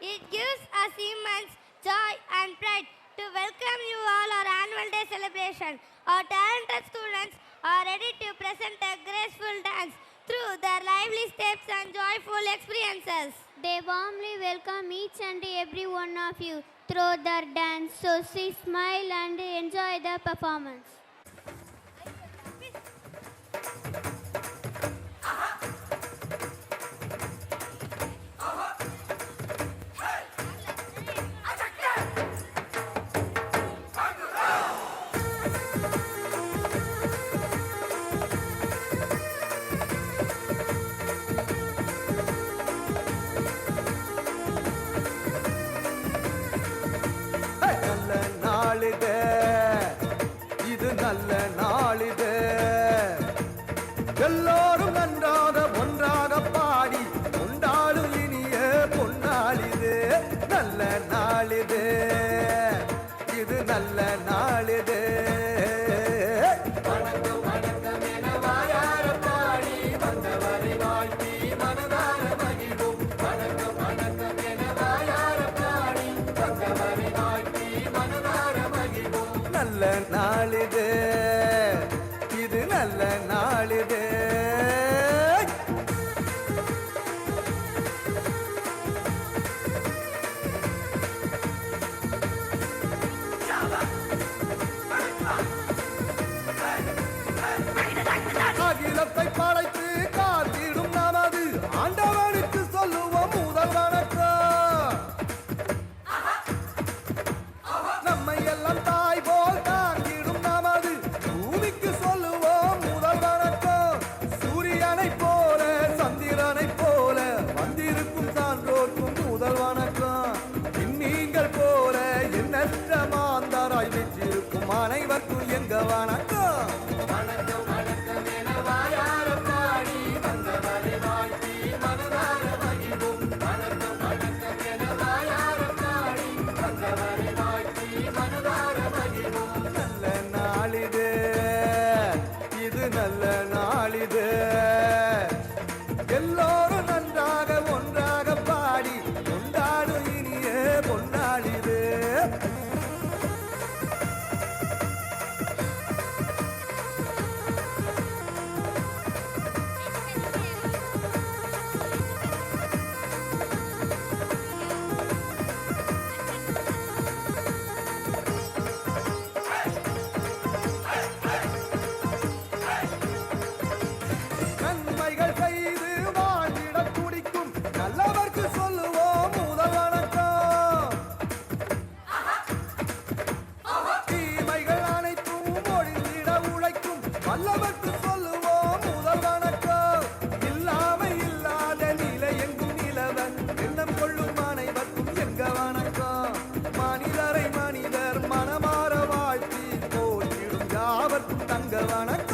It gives us immense joy and pride to welcome you all our annual day celebration. Our talented students are ready to present a graceful dance through their lively steps and joyful experiences. They warmly welcome each and every one of you through their dance. So see, smile and enjoy the performance. இது நல்ல நாளிது எல்லோரும் நன்றாக ஒன்றாக பாடி கொண்டாடும் இனிய பொன்னாளிது நல்ல நாளிது இது நல்ல நாளிது வணக்கம் வணக்கம் என வாயார பாடி வந்தவரை வாழ்த்தி மனதார மகிழ்வோம் வணக்கம் வணக்கம் என வாயார பாடி வந்தவரை வாழ்த்தி மனதார மகிழ்வோம் நல்ல நாளிது இது நல்ல நாளிது அகிலத்தை படைத்து காத்திடும் நமது ஆண்டவனுக்கு சொல்லுவோம் முதல் வணக்கம் நம்மை எல்லாம் தாய் போல் தாங்கிடும் நமது பூமிக்கு சொல்லுவோம் முதல் வணக்கம் சூரியனை போல சந்திரனை போல வந்திருக்கும் சான்றோர்க்கும் முதல் வணக்கம் நீங்கள் போல எண்ணற்ற மாந்தராய் வெற்றிருக்கும் அனைவருக்கும் எங்க வணக்கம் வணக்கம் வணக்கம் என வாயார பாடி வந்தவரை வாழ்த்தி மனதார மகிழ்வோம் வணக்கம் வணக்கம் என வாயார பாடி வந்தவரை வாழ்த்தி மனதார மகிழ்வோம் நல்ல நாளிது இது நல்ல நாளிது எல்லோரும் நன்றாக ஒன்றாக பாடி கொண்டாடும் இனிய பொன்னாளிது நன்மைகள் செய்து வாழ்ந்திட துடிக்கும் நல்லவர்க்கு சொல்லுவோம் முதல் வணக்கம் தீமைகள் அனைத்தும் ஒழிந்திட உழைக்கும் வல்லவர்க்கு சொல்லுவோம் முதல் வணக்கம் இல்லாமை இல்லாத நிலை எங்கும் நிலவன் எண்ணம் கொள்ளும் அனைவருக்கும் எங்க வணக்கம் மனிதரை மனிதர் மனமாற வாழ்த்தி போற்றிடும் யாவர்க்கும் தங்க வணக்கம்